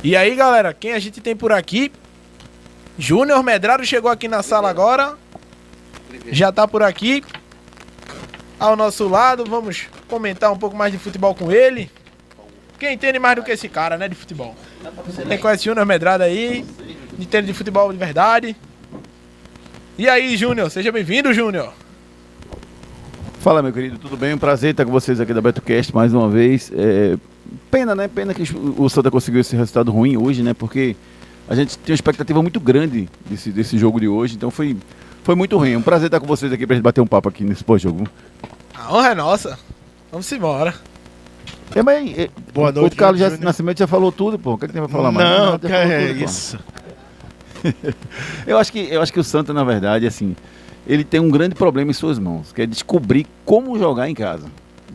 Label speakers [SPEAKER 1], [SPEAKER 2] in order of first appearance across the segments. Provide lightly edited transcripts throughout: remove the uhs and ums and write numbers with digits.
[SPEAKER 1] E aí, galera, quem a gente tem por aqui? Júnior Medrado chegou aqui na sala agora. Já tá por aqui. Ao nosso lado, vamos comentar um pouco mais de futebol com ele. Quem entende mais do que esse cara, né, de futebol? Quem conhece Júnior Medrado aí, entende de futebol de verdade. E aí, Júnior, seja bem-vindo, Júnior.
[SPEAKER 2] Fala, meu querido, tudo bem? Um prazer estar com vocês aqui da BetoCast mais uma vez. Pena, né? Pena que o Santa conseguiu esse resultado ruim hoje, né? Porque a gente tem uma expectativa muito grande desse jogo de hoje, então foi muito ruim. É um prazer estar com vocês aqui pra gente bater um papo aqui nesse pós-jogo.
[SPEAKER 1] A honra é nossa. Vamos embora.
[SPEAKER 2] Boa noite, o Carlos Nascimento já falou tudo, pô. O que é que tem pra falar mais?
[SPEAKER 3] Não, tudo, isso.
[SPEAKER 2] eu acho que o Santa, na verdade, assim, ele tem um grande problema em suas mãos, que é descobrir como jogar em casa.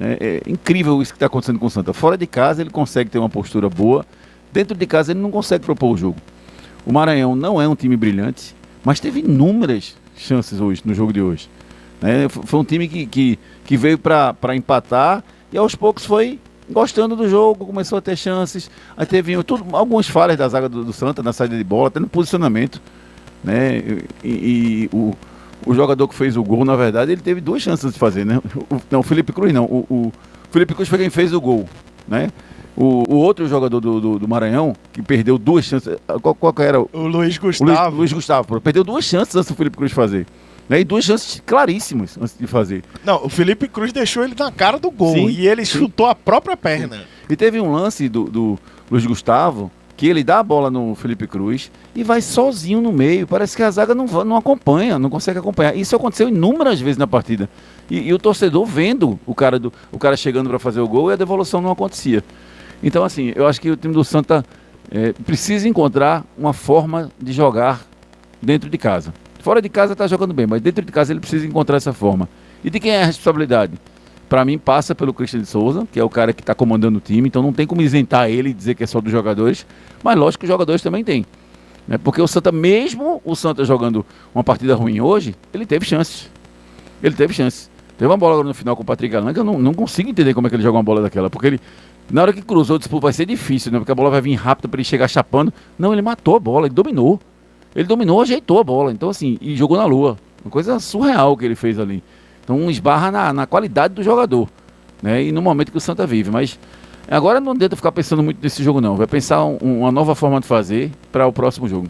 [SPEAKER 2] É incrível isso que está acontecendo com o Santa. Fora de casa ele consegue ter uma postura boa, dentro de casa ele não consegue propor o jogo. O Maranhão não é um time brilhante, mas teve inúmeras chances hoje, no jogo de hoje. Foi um time que veio para empatar e aos poucos foi gostando do jogo, começou a ter chances. Aí teve algumas falhas da zaga do Santa na saída de bola, até no posicionamento, né? O jogador que fez o gol, na verdade, ele teve duas chances de fazer, né? O Felipe Cruz não. O Felipe Cruz foi quem fez o gol, né? O outro jogador do Maranhão, que perdeu duas chances. Qual que era?
[SPEAKER 3] O Luiz Gustavo.
[SPEAKER 2] Luiz Gustavo, perdeu duas chances antes do Felipe Cruz fazer. Né? E duas chances claríssimas antes de fazer.
[SPEAKER 3] Não, o Felipe Cruz deixou ele na cara do gol.
[SPEAKER 2] Sim,
[SPEAKER 3] e ele chutou a própria perna.
[SPEAKER 2] Sim. E teve um lance do Luiz Gustavo, que ele dá a bola no Felipe Cruz e vai sozinho no meio. Parece que a zaga não acompanha, não consegue acompanhar. Isso aconteceu inúmeras vezes na partida. E o torcedor vendo o cara chegando para fazer o gol e a devolução não acontecia. Então, assim, eu acho que o time do Santa precisa encontrar uma forma de jogar dentro de casa. Fora de casa está jogando bem, mas dentro de casa ele precisa encontrar essa forma. E de quem é a responsabilidade? Para mim, passa pelo Christian de Souza, que é o cara que está comandando o time, então não tem como isentar ele e dizer que é só dos jogadores, mas lógico que os jogadores também têm. Né? Porque o Santa, mesmo o Santa jogando uma partida ruim hoje, ele teve chances. Teve uma bola agora no final com o Patrick Alan, que eu não consigo entender como é que ele joga uma bola daquela, porque ele, na hora que cruzou, disse, pô, vai ser difícil, né? Porque a bola vai vir rápido para ele chegar chapando. Não, ele matou a bola, ele dominou. Ele dominou, ajeitou a bola, então assim, e jogou na lua. Uma coisa surreal que ele fez ali. Então esbarra na qualidade do jogador, né? E no momento que o Santa vive. Mas agora não adianta ficar pensando muito nesse jogo não. Vai pensar uma nova forma de fazer para o próximo jogo.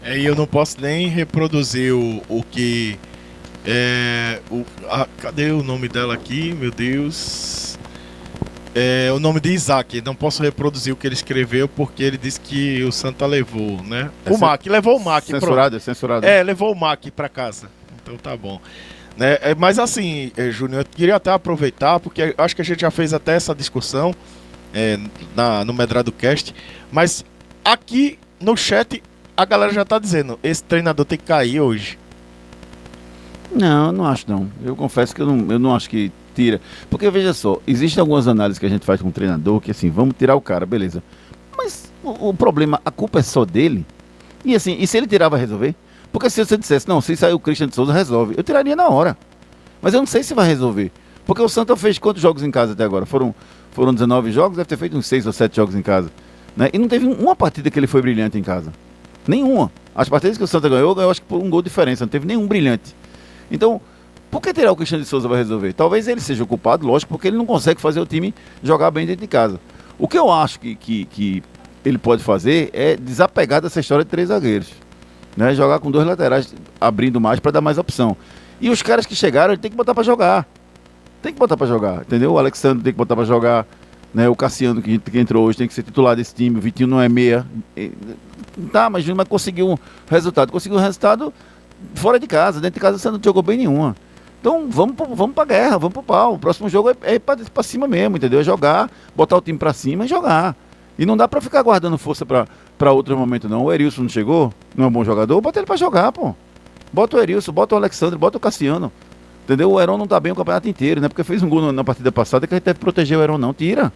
[SPEAKER 3] E eu não posso nem reproduzir o que... cadê o nome dela aqui? Meu Deus... o nome de Isaac. Não posso reproduzir o que ele escreveu porque ele disse que o Santa levou, né? Levou o MAC.
[SPEAKER 2] Censurado.
[SPEAKER 3] Levou o MAC para casa. Então tá bom. Mas assim, Júnior, eu queria até aproveitar, porque acho que a gente já fez até essa discussão no Medrado Cast, mas aqui no chat a galera já tá dizendo, esse treinador tem que cair hoje.
[SPEAKER 2] Não, não acho não. Eu confesso que eu não acho que tira. Porque veja só, existem algumas análises que a gente faz com o treinador, que assim, vamos tirar o cara, beleza. Mas o problema, a culpa é só dele. E assim, e se ele tirar vai resolver? Porque se você dissesse, não, se sair o Christian de Souza, resolve. Eu tiraria na hora. Mas eu não sei se vai resolver. Porque o Santa fez quantos jogos em casa até agora? Foram 19 jogos, deve ter feito uns 6 ou 7 jogos em casa. Né? E não teve uma partida que ele foi brilhante em casa. Nenhuma. As partidas que o Santa ganhou, eu acho que por um gol de diferença. Não teve nenhum brilhante. Então, por que tirar o Christian de Souza vai resolver? Talvez ele seja o culpado, lógico, porque ele não consegue fazer o time jogar bem dentro de casa. O que eu acho que ele pode fazer é desapegar dessa história de 3 zagueiros. Né, jogar com 2 laterais abrindo mais para dar mais opção. E os caras que chegaram, ele tem que botar para jogar. Entendeu? O Alexandre tem que botar para jogar, né? O Cassiano que entrou hoje tem que ser titular desse time. O Vitinho não é meia. Tá, mas conseguiu um resultado. Conseguiu um resultado fora de casa. Dentro de casa você não jogou bem nenhuma. Então vamos pra guerra, vamos pro pau. O próximo jogo é pra cima mesmo, entendeu? É jogar, botar o time pra cima e jogar. E não dá pra ficar guardando força pra outro momento, não. O Erilson não chegou, não é um bom jogador, bota ele pra jogar, pô. Bota o Erilson, bota o Alexandre, bota o Cassiano. Entendeu? O Heron não tá bem o campeonato inteiro, né? Porque fez um gol na partida passada que a gente deve proteger o Heron, não. Tira.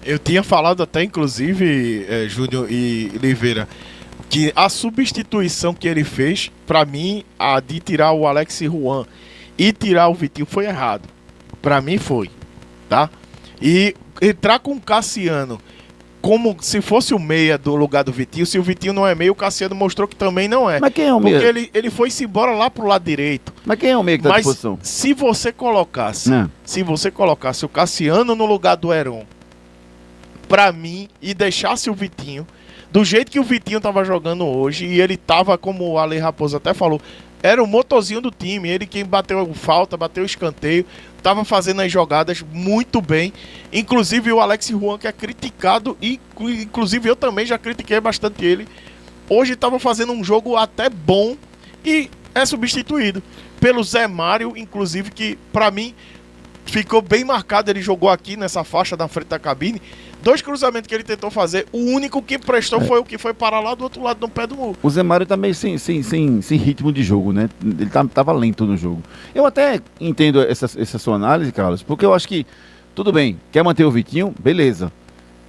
[SPEAKER 3] Eu tinha falado até, inclusive, Júnior e Oliveira, que a substituição que ele fez, pra mim, a de tirar o Alex Juan e tirar o Vitinho foi errado. Pra mim foi, tá? E entrar com o Cassiano como se fosse o meia do lugar do Vitinho. Se o Vitinho não é meia, o Cassiano mostrou que também não é.
[SPEAKER 2] Mas quem é o meia?
[SPEAKER 3] Porque ele foi-se embora lá pro lado direito.
[SPEAKER 2] Mas quem é o meia que tá à
[SPEAKER 3] Mas
[SPEAKER 2] disposição?
[SPEAKER 3] se você colocasse o Cassiano no lugar do Heron, pra mim, e deixasse o Vitinho, do jeito que o Vitinho tava jogando hoje, e ele tava, como o Ale Raposo até falou, era o motorzinho do time, ele quem bateu falta, bateu escanteio, tava fazendo as jogadas muito bem. Inclusive o Alex Juan, que é criticado, e inclusive eu também já critiquei bastante ele, hoje tava fazendo um jogo até bom e é substituído pelo Zé Mário, inclusive, que pra mim ficou bem marcado. Ele jogou aqui nessa faixa da frente da cabine. 2 cruzamentos que ele tentou fazer, o único que prestou foi o que foi parar lá do outro lado do pé do muro.
[SPEAKER 2] O Zé Mário tá meio sem ritmo de jogo, né? Ele tava lento no jogo. Eu até entendo essa sua análise, Carlos, porque eu acho que, tudo bem, quer manter o Vitinho, beleza.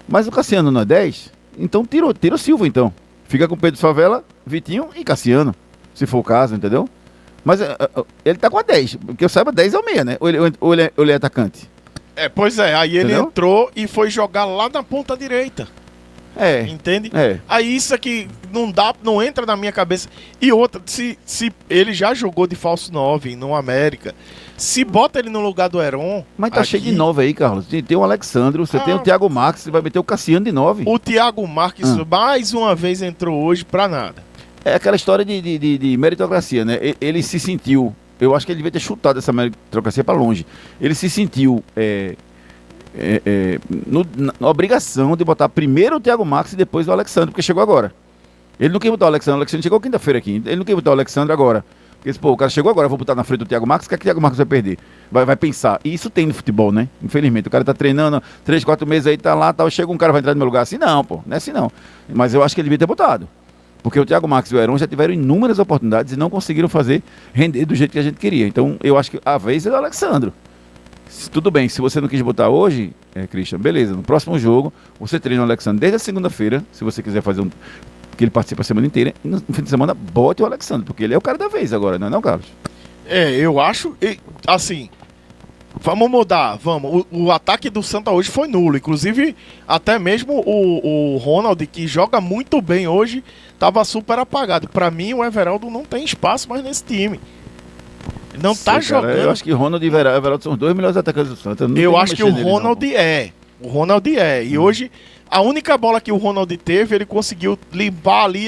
[SPEAKER 2] Mas o Cassiano não é 10? Então tira o Silva, então. Fica com Pedro Favela, Vitinho e Cassiano, se for o caso, entendeu? Mas ele tá com a 10, porque eu saiba, 10 é o meia, né? Ou ele é atacante?
[SPEAKER 3] Pois é, aí ele
[SPEAKER 2] Entendeu?
[SPEAKER 3] entrou e foi jogar lá na ponta direita. Entende? Aí isso aqui não entra na minha cabeça. E outra, se ele já jogou de falso 9 no América, se bota ele no lugar do Heron...
[SPEAKER 2] Mas tá cheio de 9 aí, Carlos. Tem o Alexandro, você tem o Thiago Marques, você vai meter o Cassiano de 9.
[SPEAKER 3] O Thiago Marques mais uma vez entrou hoje pra nada.
[SPEAKER 2] É aquela história de meritocracia, né? Ele se sentiu... Eu acho que ele devia ter chutado essa meritocracia para longe. Ele se sentiu na obrigação de botar primeiro o Thiago Marques e depois o Alexandre, porque chegou agora. Ele não quis botar o Alexandre chegou quinta-feira aqui. Ele não quis botar o Alexandre agora. Porque, o cara chegou agora, eu vou botar na frente do Thiago Marques, o que é que o Thiago Marques vai perder? Vai pensar. E isso tem no futebol, né? Infelizmente. O cara tá treinando 3, 4 meses aí, tá lá, chega um cara vai entrar no meu lugar assim. Não, pô, não é assim não. Mas eu acho que ele devia ter botado. Porque o Thiago Marques e o Heron já tiveram inúmeras oportunidades e não conseguiram fazer render do jeito que a gente queria. Então, eu acho que a vez é do Alexandro. Tudo bem, se você não quis botar hoje, Christian, beleza. No próximo jogo, você treina o Alexandre desde a segunda-feira, se você quiser fazer que ele participa a semana inteira, e no fim de semana, bote o Alexandre, porque ele é o cara da vez agora, não é não, Carlos?
[SPEAKER 3] Eu acho, assim... Vamos mudar, vamos. O ataque do Santa hoje foi nulo. Inclusive, até mesmo o Ronald, que joga muito bem hoje, estava super apagado. Para mim, o Everaldo não tem espaço mais nesse time. Não tá jogando.
[SPEAKER 2] Eu acho que Ronald e Everaldo são os 2 melhores atacantes do Santa.
[SPEAKER 3] Eu acho que o Ronald é. O Ronald é. E hoje, a única bola que o Ronald teve, ele conseguiu limpar ali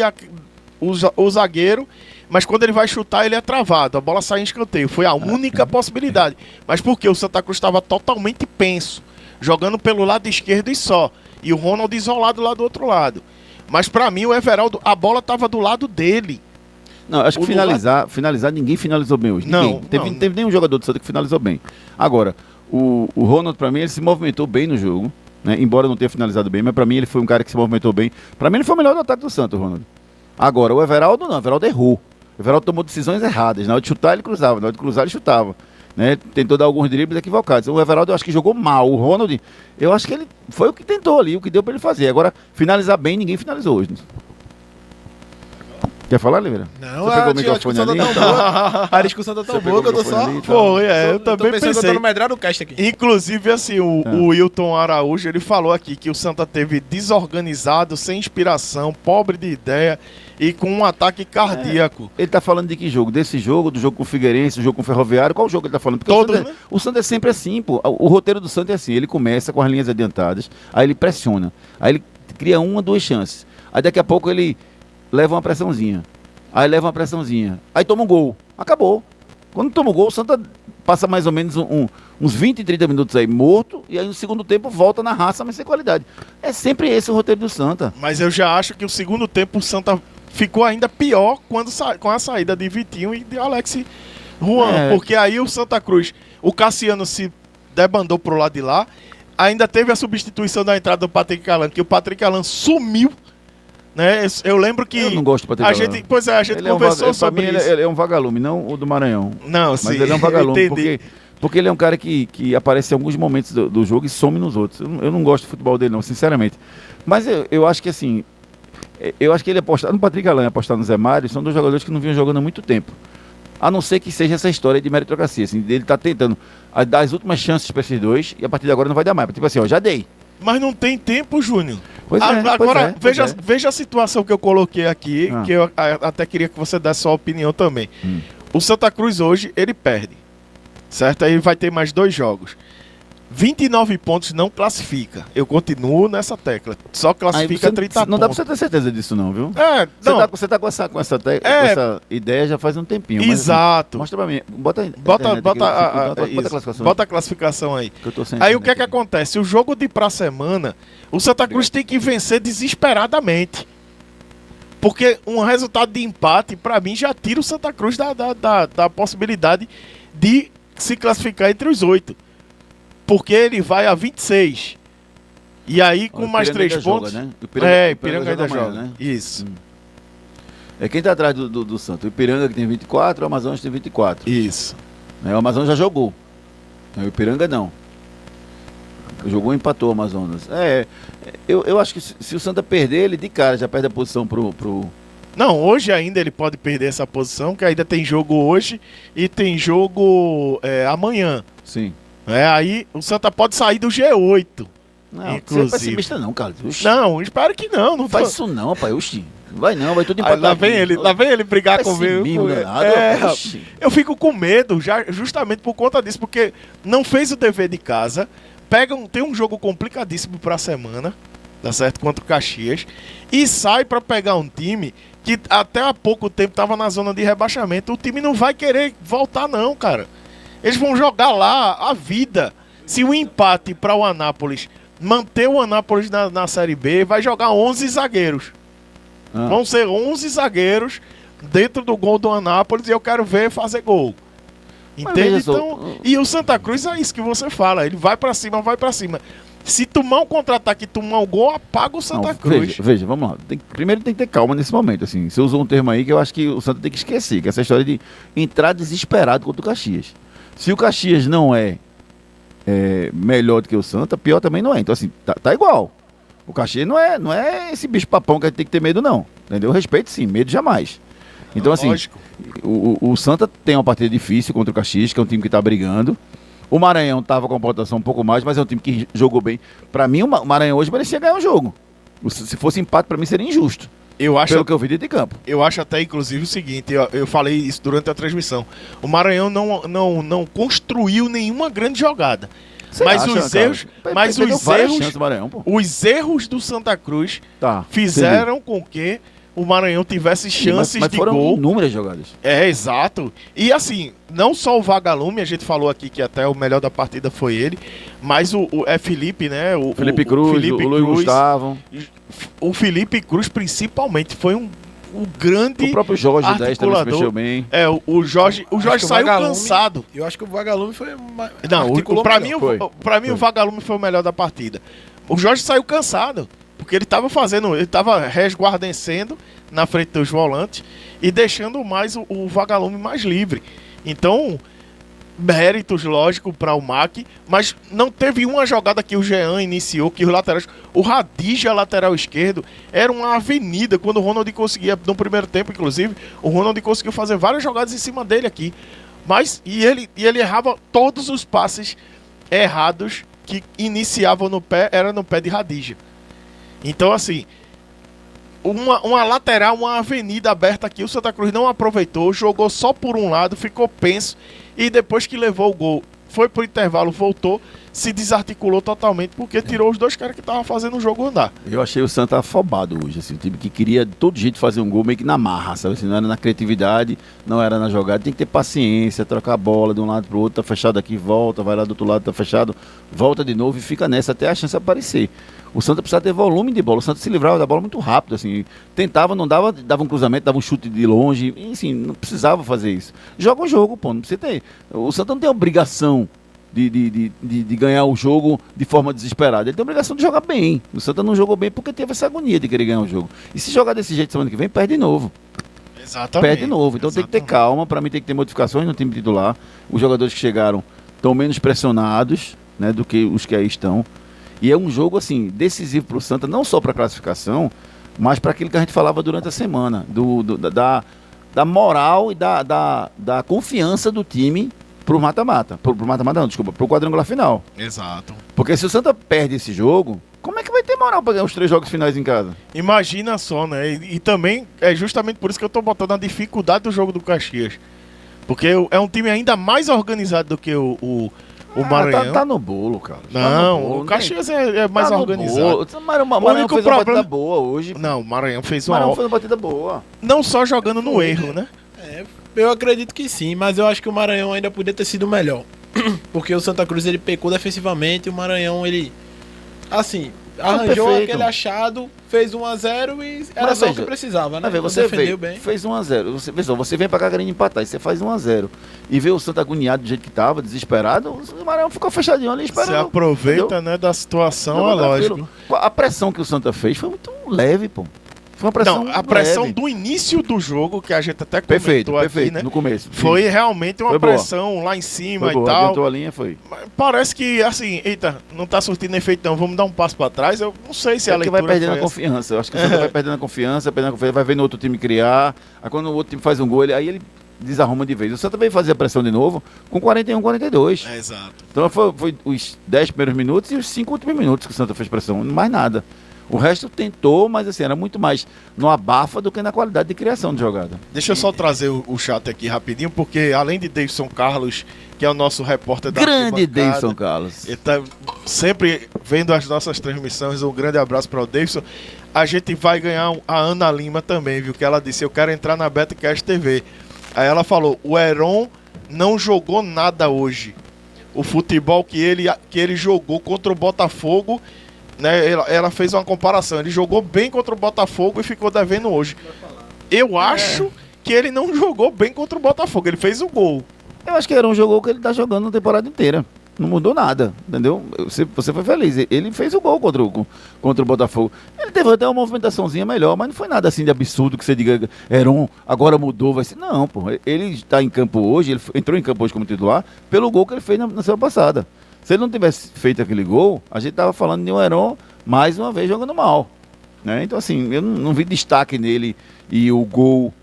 [SPEAKER 3] o zagueiro. Mas quando ele vai chutar, ele é travado. A bola sai em escanteio. Foi a única possibilidade. Mas porque o Santa Cruz estava totalmente penso, jogando pelo lado esquerdo e só. E o Ronald isolado lá do outro lado. Mas pra mim, o Everaldo, a bola estava do lado dele.
[SPEAKER 2] Não, acho que finalizar, ninguém finalizou bem hoje.
[SPEAKER 3] Não,
[SPEAKER 2] teve nenhum jogador do Santa que finalizou bem. Agora, o Ronald, pra mim, ele se movimentou bem no jogo, né? Embora não tenha finalizado bem, mas pra mim ele foi um cara que se movimentou bem. Pra mim ele foi o melhor do ataque do Santa, o Ronald. Agora, o Everaldo não, o Everaldo errou. O Everaldo tomou decisões erradas. Na hora de chutar, ele cruzava. Na hora de cruzar, ele chutava. Né? Tentou dar alguns dribles equivocados. O Everaldo, eu acho que jogou mal. O Ronald, eu acho que ele foi o que tentou ali, o que deu pra ele fazer. Agora, finalizar bem, ninguém finalizou hoje. Quer falar, Oliveira?
[SPEAKER 1] Não,
[SPEAKER 2] você pegou o microfone ali?
[SPEAKER 1] A discussão tá tão boa que eu tô só...
[SPEAKER 3] Eu também pensei.
[SPEAKER 1] Eu tô no medrado do cast aqui.
[SPEAKER 3] Inclusive, assim, o Wilton Araújo, ele falou aqui que o Santa teve desorganizado, sem inspiração, pobre de ideia e com um ataque cardíaco.
[SPEAKER 2] Ele tá falando de que jogo? Desse jogo, do jogo com o Figueirense, do jogo com o Ferroviário? Qual jogo ele tá falando? Porque
[SPEAKER 3] Todos,
[SPEAKER 2] o Santa é sempre assim, pô. O roteiro do Santa é assim, ele começa com as linhas adiantadas, aí ele pressiona, aí ele cria 1 ou 2 chances. Aí daqui a pouco ele leva uma pressãozinha. Aí leva uma pressãozinha. Aí toma um gol. Acabou. Quando toma um gol, o Santa passa mais ou menos uns 20, 30 minutos aí morto. E aí no segundo tempo volta na raça, mas sem qualidade. É sempre esse o roteiro do Santa.
[SPEAKER 3] Mas eu já acho que o segundo tempo o Santa ficou ainda pior com a saída de Vitinho e de Alex Juan. Porque aí o Santa Cruz, o Cassiano se debandou pro lado de lá. Ainda teve a substituição da entrada do Patrick Alan, que o Patrick Alan sumiu. Né? Eu lembro que
[SPEAKER 2] eu não gosto do Patrick Alan.
[SPEAKER 3] A gente conversou sobre isso.
[SPEAKER 2] Ele é um vagalume, não o do Maranhão.
[SPEAKER 3] Não,
[SPEAKER 2] mas
[SPEAKER 3] sim.
[SPEAKER 2] Ele é um vagalume, porque ele é um cara que aparece em alguns momentos do jogo e some nos outros. Eu não gosto do futebol dele, não, sinceramente. Mas eu acho que assim, eu acho que ele apostar no Patrick Alan e apostar no Zé Mário são 2 jogadores que não vinham jogando há muito tempo. A não ser que seja essa história de meritocracia, assim, ele tá tentando dar as últimas chances para esses dois e a partir de agora não vai dar mais. Tipo assim, ó, já dei.
[SPEAKER 3] mas não tem tempo, Júnior.
[SPEAKER 2] Pois é,
[SPEAKER 3] Agora,
[SPEAKER 2] pois é.
[SPEAKER 3] veja a situação que eu coloquei aqui, que eu até queria que você desse sua opinião também. O Santa Cruz hoje, ele perde, certo? Aí vai ter mais 2 jogos. 29 pontos não classifica. Eu continuo nessa tecla. Só classifica 30 pontos.
[SPEAKER 2] Não dá pra você ter certeza disso não, viu?
[SPEAKER 3] Não.
[SPEAKER 2] Você tá com essa ideia já faz um tempinho.
[SPEAKER 3] Exato.
[SPEAKER 2] Mas, assim, mostra pra mim.
[SPEAKER 3] Bota a classificação aí.
[SPEAKER 2] Que eu tô sem
[SPEAKER 3] Aí o que é que
[SPEAKER 2] internet aqui.
[SPEAKER 3] acontece? O jogo de pra semana, o Santa Cruz tem que vencer desesperadamente. Porque um resultado de empate, pra mim, já tira o Santa Cruz da possibilidade de se classificar entre os 8. Porque ele vai a 26. E aí, com mais 3 pontos.
[SPEAKER 2] Joga, né?
[SPEAKER 3] Ipiranga ainda joga.
[SPEAKER 2] Né?
[SPEAKER 3] Isso.
[SPEAKER 2] É quem tá atrás do Santos. O Ipiranga que tem 24, o Amazonas tem 24.
[SPEAKER 3] Isso.
[SPEAKER 2] O Amazonas já jogou. O Ipiranga não. Jogou e empatou o Amazonas. Eu acho que se o Santa perder, ele de cara já perde a posição pro...
[SPEAKER 3] Não, hoje ainda ele pode perder essa posição, que ainda tem jogo hoje e tem jogo amanhã.
[SPEAKER 2] Sim.
[SPEAKER 3] Aí o Santa pode sair do G8.
[SPEAKER 2] Não,
[SPEAKER 3] inclusive.
[SPEAKER 2] Você é pessimista não, Carlos. Oxi.
[SPEAKER 3] Não, espero que não. Não
[SPEAKER 2] faz isso não, pai. Oxi. Vai não, vai tudo empatar.
[SPEAKER 3] Lá vem ele brigar comigo. Eu fico com medo, justamente por conta disso, porque não fez o dever de casa, tem um jogo complicadíssimo pra semana, tá certo? Contra o Caxias, e sai pra pegar um time que até há pouco tempo tava na zona de rebaixamento. O time não vai querer voltar não, cara. Eles vão jogar lá a vida. Se o empate para o Anápolis manter o Anápolis na Série B, vai jogar 11 zagueiros. Vão ser 11 zagueiros dentro do gol do Anápolis e eu quero ver fazer gol. Entende? Então, e o Santa Cruz é isso que você fala. Ele vai para cima, vai para cima. Se tomar um contra-ataque e tomar um gol, apaga o Santa Cruz.
[SPEAKER 2] Veja, vamos lá. Primeiro tem que ter calma nesse momento. Assim. Você usou um termo aí que eu acho que o Santa tem que esquecer, que é essa história de entrar desesperado contra o Caxias. Se o Caxias não é melhor do que o Santa, pior também não é. Então, assim, tá igual. O Caxias não é esse bicho papão que a gente tem que ter medo, não. Entendeu? Respeito sim, medo jamais. Então, assim, o Santa tem uma partida difícil contra o Caxias, que é um time que tá brigando. O Maranhão tava com a pontuação um pouco mais, mas é um time que jogou bem. Pra mim, o Maranhão hoje merecia ganhar o jogo. Se fosse empate, pra mim seria injusto. Pelo que eu vi de campo.
[SPEAKER 3] Eu acho até, inclusive, o seguinte, eu falei isso durante a transmissão. O Maranhão não construiu nenhuma grande jogada. Os erros do Santa Cruz fizeram com que o Maranhão tivesse chances
[SPEAKER 2] mas
[SPEAKER 3] de
[SPEAKER 2] foram
[SPEAKER 3] gol.
[SPEAKER 2] Inúmeras jogadas.
[SPEAKER 3] Exato. E assim, não só o Vagalume, a gente falou aqui que até o melhor da partida foi ele, mas o Felipe, né? O
[SPEAKER 2] Felipe Cruz, o Luiz Gustavo.
[SPEAKER 3] O Felipe Cruz, principalmente, foi um grande
[SPEAKER 2] o próprio Jorge 10 também se mexeu bem.
[SPEAKER 3] O Jorge saiu cansado.
[SPEAKER 1] Eu acho que o Vagalume foi
[SPEAKER 3] Pra mim o Vagalume foi o melhor da partida. O Jorge saiu cansado, porque ele tava resguardecendo na frente dos volantes e deixando mais o Vagalume mais livre. Então, méritos, lógico, para o MAC, mas não teve uma jogada que o Jean iniciou, que os laterais... O Radija, lateral esquerdo, era uma avenida, quando o Ronald conseguia, no primeiro tempo, inclusive, o Ronald conseguiu fazer várias jogadas em cima dele aqui. E ele errava todos os passes errados que iniciavam no pé, era no pé de Radija. Então, assim, uma lateral, uma avenida aberta aqui, o Santa Cruz não aproveitou, jogou só por um lado, ficou penso, e depois que levou o gol, foi pro intervalo, voltou, se desarticulou totalmente, porque tirou os dois caras que estavam fazendo o jogo andar.
[SPEAKER 2] Eu achei o Santa afobado hoje, assim, o time que queria de todo jeito fazer um gol, meio que na marra, sabe? Assim, não era na criatividade, não era na jogada, tem que ter paciência, trocar a bola de um lado pro outro, tá fechado aqui, volta, vai lá do outro lado, tá fechado, volta de novo e fica nessa até a chance aparecer. O Santa precisava ter volume de bola, o Santa se livrava da bola muito rápido, assim, tentava, não dava, dava um cruzamento, dava um chute de longe, e, assim, não precisava fazer isso. Joga o jogo, pô, não precisa ter. O Santa não tem obrigação de ganhar o jogo de forma desesperada, ele tem obrigação de jogar bem. O Santa não jogou bem porque teve essa agonia de querer ganhar o jogo. E se jogar desse jeito semana que vem, perde de novo.
[SPEAKER 3] Exatamente.
[SPEAKER 2] Perde de novo, então tem que ter calma, para mim tem que ter modificações no time titular. Os jogadores que chegaram estão menos pressionados, né, do que os que aí estão. E é um jogo, assim, decisivo para o Santa, não só para a classificação, mas para aquilo que a gente falava durante a semana, da moral e da confiança do time pro mata-mata. Pro mata-mata não, desculpa, pro quadrangular final.
[SPEAKER 3] Exato.
[SPEAKER 2] Porque se o Santa perde esse jogo, moral pra ganhar os 3 jogos finais em casa.
[SPEAKER 3] Imagina só, né? E também é justamente por isso que eu tô botando a dificuldade do jogo do Caxias. Porque é um time ainda mais organizado do que o Maranhão.
[SPEAKER 2] Tá no bolo, cara.
[SPEAKER 3] Não,
[SPEAKER 2] no bolo,
[SPEAKER 3] o Caxias é mais organizado.
[SPEAKER 2] O Maranhão fez uma partida boa hoje.
[SPEAKER 3] Não, o Maranhão fez
[SPEAKER 2] O Maranhão fez uma partida boa.
[SPEAKER 3] Não só jogando no erro, né?
[SPEAKER 1] Eu acredito que sim, mas eu acho que o Maranhão ainda podia ter sido melhor. Porque o Santa Cruz ele pecou defensivamente e o Maranhão ele assim, arranjou
[SPEAKER 2] perfeito.
[SPEAKER 1] aquele achado, fez 1-0 e era só o que precisava, né?
[SPEAKER 2] Mas você
[SPEAKER 1] defendeu
[SPEAKER 2] veio,
[SPEAKER 1] bem.
[SPEAKER 2] fez 1-0. Você vem pra cá querendo empatar e você faz 1-0. E vê o Santa agoniado do jeito que tava, desesperado, o Maranhão ficou fechadinho ali esperando.
[SPEAKER 3] Você aproveita,
[SPEAKER 2] entendeu?
[SPEAKER 3] né, da situação,
[SPEAKER 2] Não,
[SPEAKER 3] é lógico.
[SPEAKER 2] A pressão que o Santa fez foi muito leve, pô. Foi uma pressão
[SPEAKER 3] Não, a pressão
[SPEAKER 2] leve.
[SPEAKER 3] do início do jogo, que a gente até comentou
[SPEAKER 2] Perfeito,
[SPEAKER 3] aqui, né?
[SPEAKER 2] no começo.
[SPEAKER 3] Foi realmente uma
[SPEAKER 2] Foi boa.
[SPEAKER 3] pressão lá em cima
[SPEAKER 2] Foi boa,
[SPEAKER 3] e tal.
[SPEAKER 2] adiantou a linha, foi.
[SPEAKER 3] Mas parece que, assim, eita, não tá surtindo efeito não, vamos dar um passo pra trás. Eu não sei se a
[SPEAKER 2] Porque
[SPEAKER 3] leitura
[SPEAKER 2] vai perdendo a
[SPEAKER 3] foi essa.
[SPEAKER 2] confiança. Eu acho que o Santa vai perdendo a confiança, vai vendo outro time criar. Aí quando o outro time faz um gol, aí ele desarruma de vez. O Santa veio fazer a pressão de novo com 41, 42.
[SPEAKER 3] Exato.
[SPEAKER 2] Então foi os 10 primeiros minutos e os 5 últimos minutos que o Santa fez pressão, mais nada. O resto tentou, mas assim, era muito mais no abafa do que na qualidade de criação de jogada.
[SPEAKER 3] Deixa eu só trazer o chat aqui rapidinho, porque além de Davidson Carlos, que é o nosso repórter da
[SPEAKER 2] Grande
[SPEAKER 3] arquibancada,
[SPEAKER 2] Davidson Carlos.
[SPEAKER 3] ele tá sempre vendo as nossas transmissões. Um grande abraço para o Davidson. A gente vai ganhar a Ana Lima também, viu? Que ela disse, eu quero entrar na Betcast TV. Aí ela falou, o Heron não jogou nada hoje. O futebol que ele jogou contra o Botafogo, né? Ela fez uma comparação. Ele jogou bem contra o Botafogo e ficou devendo hoje. Eu acho que ele não jogou bem contra o Botafogo. Ele fez o gol.
[SPEAKER 2] Eu acho que era um jogo que ele tá jogando a temporada inteira. Não mudou nada, entendeu? Você foi feliz. Ele fez o gol contra o Botafogo. Ele teve até uma movimentaçãozinha melhor, mas não foi nada assim de absurdo que você diga, Heron, agora mudou, vai ser. Não, pô. Ele está em campo hoje, ele entrou em campo hoje como titular, pelo gol que ele fez na semana passada. Se ele não tivesse feito aquele gol, a gente tava falando de um Heron mais uma vez jogando mal. Né? Então, assim, eu não vi destaque nele e o gol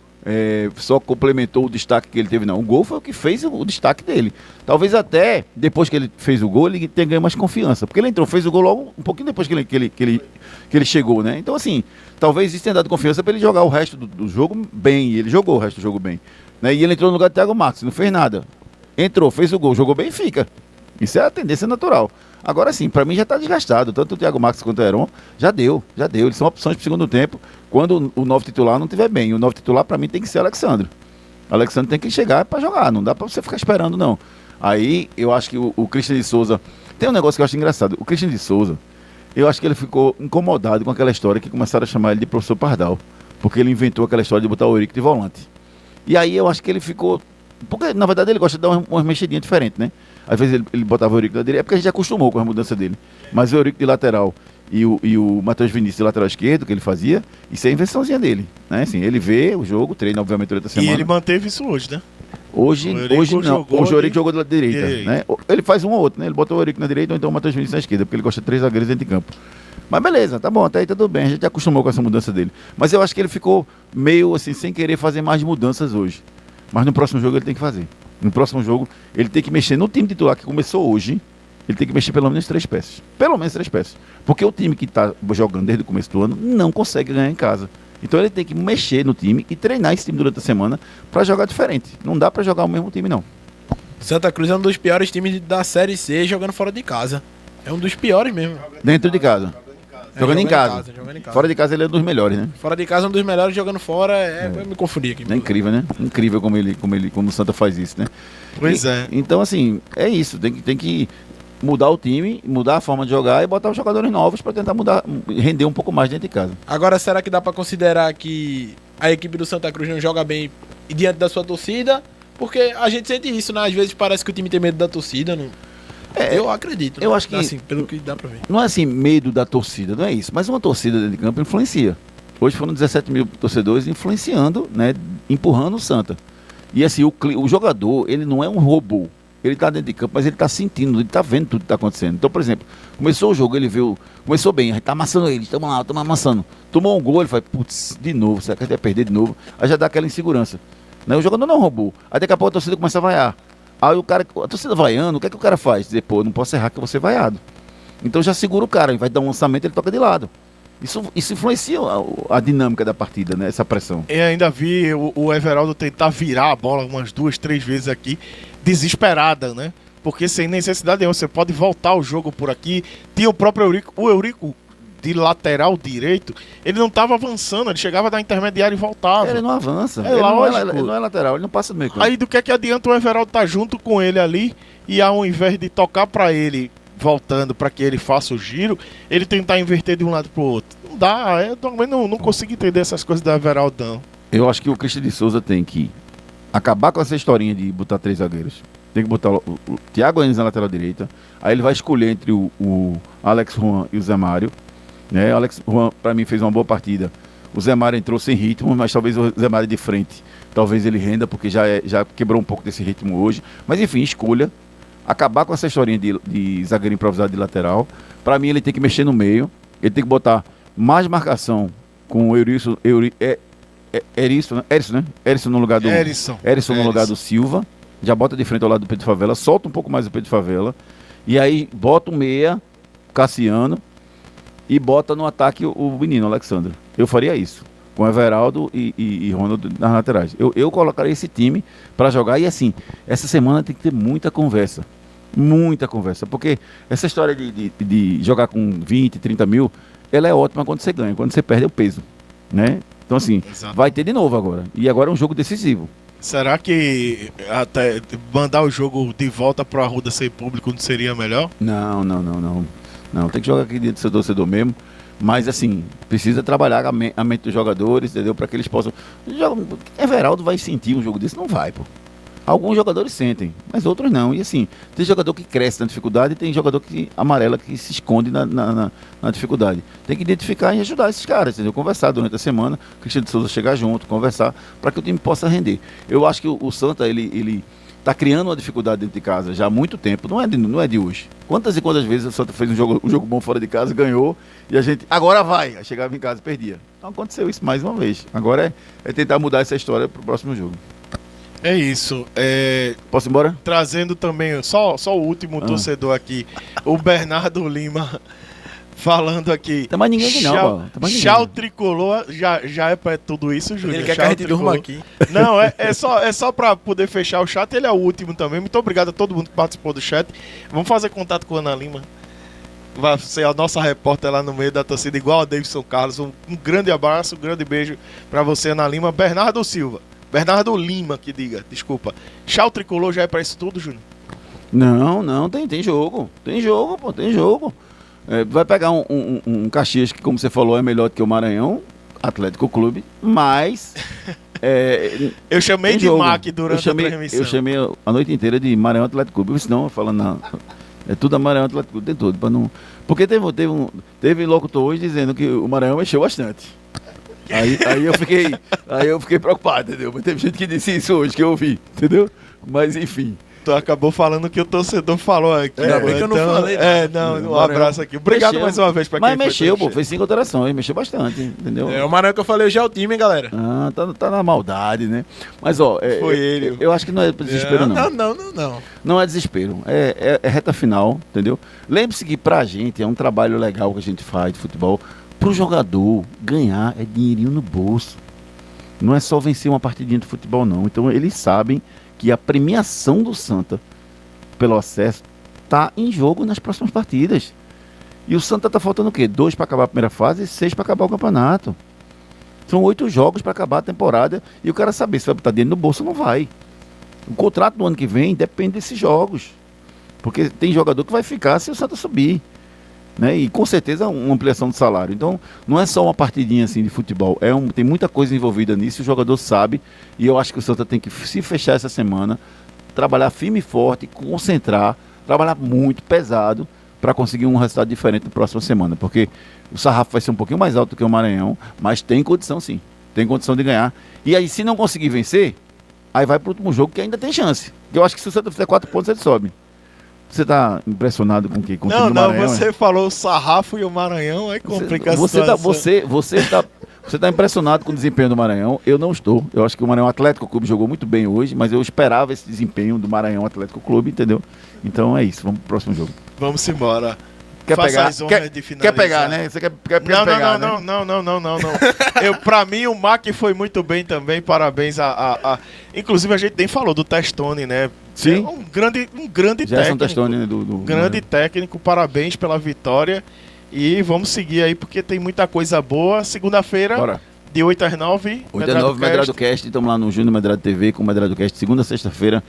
[SPEAKER 2] só complementou o destaque que ele teve, não. O gol foi o que fez o destaque dele. Talvez até, depois que ele fez o gol, ele tenha ganho mais confiança. Porque ele entrou, fez o gol logo um pouquinho depois que ele chegou, né? Então, assim, talvez isso tenha dado confiança para ele jogar o resto do jogo bem. E ele jogou o resto do jogo bem. Né? E ele entrou no lugar do Thiago Marques, não fez nada. Entrou, fez o gol, jogou bem e fica. Isso é a tendência natural. Agora sim, para mim já está desgastado. Tanto o Thiago Marques quanto o Heron já deu. Eles são opções para o segundo tempo, quando o novo titular não estiver bem. O novo titular, para mim, tem que ser o Alexandre. O Alexandre tem que chegar para jogar, não dá para você ficar esperando, não. Aí, eu acho que o Christian de Souza... Tem um negócio que eu acho engraçado. O Christian de Souza, eu acho que ele ficou incomodado com aquela história que começaram a chamar ele de professor Pardal. Porque ele inventou aquela história de botar o Eurico de volante. E aí, eu acho que ele ficou... Porque, na verdade, ele gosta de dar umas mexidinhas diferentes, né? Às vezes ele botava o Eurico na direita, é porque a gente acostumou com a mudança dele. Mas o Eurico de lateral e o Matheus Vinícius de lateral esquerdo, que ele fazia, isso é a invençãozinha dele. Né? Assim, ele vê o jogo, treina, obviamente, durante a semana.
[SPEAKER 3] E ele manteve isso hoje, né?
[SPEAKER 2] Hoje não. Hoje o Eurico jogou da direita. Né? Ele faz um ou outro, né? Ele bota o Eurico na direita ou então o Matheus Vinícius na esquerda, porque ele gosta de 3 zagueiros dentro de campo. Mas beleza, tá bom, até aí tudo bem, a gente acostumou com essa mudança dele. Mas eu acho que ele ficou meio assim, sem querer fazer mais mudanças hoje. Mas no próximo jogo ele tem que fazer. No próximo jogo, ele tem que mexer no time titular que começou hoje. Ele tem que mexer pelo menos 3 peças. Pelo menos 3 peças. Porque o time que está jogando desde o começo do ano não consegue ganhar em casa. Então ele tem que mexer no time e treinar esse time durante a semana para jogar diferente. Não dá para jogar o mesmo time, não.
[SPEAKER 1] Santa Cruz é um dos piores times da Série C jogando fora de casa. É um dos piores mesmo.
[SPEAKER 2] Dentro de casa. Jogando em casa. Fora de casa ele é um dos melhores, né?
[SPEAKER 1] Fora de casa é um dos melhores, jogando fora eu me confundi aqui.
[SPEAKER 2] É incrível, né? Incrível como o Santa faz isso, né?
[SPEAKER 3] Pois é.
[SPEAKER 2] Então, assim, é isso. Tem que mudar o time, mudar a forma de jogar e botar os jogadores novos para tentar render um pouco mais dentro de casa.
[SPEAKER 1] Agora, será que dá para considerar que a equipe do Santa Cruz não joga bem diante da sua torcida? Porque a gente sente isso, né? Às vezes parece que o time tem medo da torcida, não... eu acredito.
[SPEAKER 2] Eu acho que
[SPEAKER 1] assim, pelo que dá pra ver.
[SPEAKER 2] Não é assim, medo da torcida, não é isso. Mas uma torcida dentro de campo influencia. Hoje foram 17 mil torcedores influenciando, né? Empurrando o Santa. E assim, o jogador, ele não é um robô. Ele tá dentro de campo, mas ele tá sentindo, ele tá vendo tudo que tá acontecendo. Então, por exemplo, começou o jogo, ele viu. Começou bem, a gente tá amassando ele, estamos lá, estamos amassando. Tomou um gol, ele fala, putz, de novo, será que a gente vai perder de novo? Aí já dá aquela insegurança. Né? O jogador não é um robô. Aí daqui a pouco a torcida começa a vaiar. Aí a torcida vaiando, o que é que o cara faz? Dizer, pô, não posso errar que eu vou ser vaiado. Então já segura o cara, ele vai dar um lançamento, ele toca de lado. Isso influencia a dinâmica da partida, né? Essa pressão.
[SPEAKER 3] Eu ainda vi o Everaldo tentar virar a bola umas 2, 3 vezes aqui, desesperada, né? Porque sem necessidade nenhuma, você pode voltar o jogo por aqui. Tinha o próprio Eurico, o Eurico de lateral direito, ele não estava avançando, ele chegava da intermediária e voltava.
[SPEAKER 2] Ele não avança,
[SPEAKER 3] É
[SPEAKER 2] ele
[SPEAKER 3] lógico.
[SPEAKER 2] ele não é lateral, ele não passa do meio campo.
[SPEAKER 3] Aí do que adianta o Everaldo estar junto com ele ali e ao invés de tocar para ele, voltando para que ele faça o giro, ele tentar inverter de um lado pro outro. Não dá, eu também não consigo entender essas coisas do Everaldo, não.
[SPEAKER 2] Eu acho que o Cristian de Souza tem que acabar com essa historinha de botar 3 zagueiros. Tem que botar o Thiago Enes na lateral direita. Aí ele vai escolher entre o Alex Juan e o Zé Mário. Né? O Alex Juan, para mim, fez uma boa partida. O Zé Mário entrou sem ritmo, mas talvez o Zé Mário de frente. Talvez ele renda, porque já quebrou um pouco desse ritmo hoje. Mas enfim, escolha. Acabar com essa historinha de zagueiro improvisado de lateral. Para mim, ele tem que mexer no meio. Ele tem que botar mais marcação com o Erisson, né? Erisson no lugar do Erisson no lugar do Silva. Já bota de frente ao lado do Pedro Favela, solta um pouco mais o Pedro Favela. E aí bota o meia, Cassiano, e bota no ataque o menino, Alexandre. Eu faria isso, com Everaldo e Ronaldo nas laterais. Eu colocaria esse time para jogar. E assim, essa semana tem que ter muita conversa. Muita conversa. Porque essa história de jogar com 20, 30 mil, ela é ótima quando você ganha. Quando você perde é o peso, né? Então assim,
[SPEAKER 3] Exato.
[SPEAKER 2] vai ter de novo agora. E agora é um jogo decisivo.
[SPEAKER 3] Será que até mandar o jogo de volta pro Arruda sem público não seria melhor?
[SPEAKER 2] Não. Não, tem que jogar aqui dentro do seu torcedor mesmo. Mas assim, precisa trabalhar a mente dos jogadores, entendeu? Para que eles possam. Everaldo vai sentir um jogo desse? Não vai, pô. Alguns jogadores sentem, mas outros não. E assim, tem jogador que cresce na dificuldade e tem jogador que amarela que se esconde na dificuldade. Tem que identificar e ajudar esses caras, entendeu? Conversar durante a semana, o Cristiano de Souza chegar junto, conversar, para que o time possa render. Eu acho que o Santa, ele tá criando uma dificuldade dentro de casa já há muito tempo, não é de hoje. Quantas e quantas vezes o Santa fez um jogo bom fora de casa, ganhou, e a gente, agora vai, aí chegava em casa e perdia. Então aconteceu isso mais uma vez. Agora é tentar mudar essa história pro próximo jogo.
[SPEAKER 3] É isso.
[SPEAKER 2] Posso ir embora?
[SPEAKER 3] Trazendo também, só o último torcedor aqui, o Bernardo Lima, falando aqui.
[SPEAKER 2] Tem mais ninguém aqui não, pô.
[SPEAKER 3] Tchau Tricolor, já é pra tudo isso, Júlio?
[SPEAKER 1] Ele quer que a gente durma aqui.
[SPEAKER 3] Não, é só pra poder fechar o chat, ele é o último também. Muito obrigado a todo mundo que participou do chat. Vamos fazer contato com a Ana Lima. Vai ser a nossa repórter lá no meio da torcida, igual a Davidson Carlos. Um grande abraço, um grande beijo pra você, Ana Lima. Bernardo Lima, que diga, desculpa. Tchau Tricolor já é pra isso tudo, Júnior?
[SPEAKER 2] Não, tem jogo. Tem jogo. Vai pegar um Caxias que, como você falou, é melhor do que o Maranhão, Atlético Clube, mas...
[SPEAKER 3] eu chamei de MAC durante a transmissão.
[SPEAKER 2] Eu chamei a noite inteira de Maranhão Atlético Clube, senão falando é tudo a Maranhão Atlético Clube, tem tudo, pra não... Porque teve locutor hoje dizendo que o Maranhão mexeu bastante. Aí eu fiquei preocupado, entendeu? Mas teve gente que disse isso hoje, que eu ouvi, entendeu? Mas enfim.
[SPEAKER 3] Tu acabou falando o que o torcedor falou aqui.
[SPEAKER 1] Ainda bem que eu não falei nada.
[SPEAKER 3] Um abraço aqui. Obrigado mais uma vez pra quem
[SPEAKER 2] foi. Mas mexeu, pô, fez 5 alterações, mexeu bastante, entendeu?
[SPEAKER 1] O Maranhão que eu falei hoje é o time, hein, galera.
[SPEAKER 2] Tá na maldade, né? Mas ó,
[SPEAKER 3] foi ele.
[SPEAKER 2] Eu acho que não é desespero, não.
[SPEAKER 1] Não.
[SPEAKER 2] Não é desespero, é reta final, entendeu? Lembre-se que pra gente é um trabalho legal que a gente faz de futebol. Pro jogador ganhar é dinheirinho no bolso. Não é só vencer uma partidinha de futebol, não. Então eles sabem que a premiação do Santa pelo acesso tá em jogo nas próximas partidas. E o Santa tá faltando o quê? 2 para acabar a primeira fase e 6 para acabar o campeonato. São 8 jogos para acabar a temporada e o cara saber se vai botar dinheiro no bolso ou não vai. O contrato do ano que vem depende desses jogos. Porque tem jogador que vai ficar se o Santa subir. Né? E com certeza uma ampliação do salário. Então não é só uma partidinha assim de futebol, tem muita coisa envolvida nisso, o jogador sabe, e eu acho que o Santa tem que se fechar essa semana, trabalhar firme e forte, concentrar, trabalhar muito pesado para conseguir um resultado diferente na próxima semana, porque o sarrafo vai ser um pouquinho mais alto do que o Maranhão, mas tem condição sim, tem condição de ganhar. E aí se não conseguir vencer, aí vai para o último jogo que ainda tem chance. Eu acho que se o Santa fizer 4 pontos ele sobe. Você tá impressionado com o que? Com
[SPEAKER 3] Não,
[SPEAKER 2] o Maranhão,
[SPEAKER 3] você falou o sarrafo e o Maranhão, aí complica a situação.
[SPEAKER 2] Você tá impressionado com o desempenho do Maranhão. Eu não estou. Eu acho que o Maranhão Atlético Clube jogou muito bem hoje, mas eu esperava esse desempenho do Maranhão Atlético Clube, entendeu? Então é isso. Vamos pro próximo jogo.
[SPEAKER 3] Vamos embora.
[SPEAKER 2] Quer
[SPEAKER 3] faça
[SPEAKER 2] pegar,
[SPEAKER 3] as honras de finalizar.
[SPEAKER 2] quer pegar, né? Você quer
[SPEAKER 3] Não,
[SPEAKER 2] pegar,
[SPEAKER 3] não,
[SPEAKER 2] né?
[SPEAKER 3] não. Pra mim, o Mac foi muito bem também. Parabéns Inclusive, a gente nem falou do Testoni, né?
[SPEAKER 2] Sim.
[SPEAKER 3] É um grande
[SPEAKER 2] Gerson
[SPEAKER 3] técnico.
[SPEAKER 2] Testoni, né,
[SPEAKER 3] Grande técnico. Parabéns pela vitória. E vamos seguir aí, porque tem muita coisa boa. Segunda-feira,
[SPEAKER 2] Bora.
[SPEAKER 3] de 8 às 9.
[SPEAKER 2] 8 às 9, Medrado Cast. Estamos lá no Júnior Medrado TV com o Medrado Cast, segunda a sexta-feira.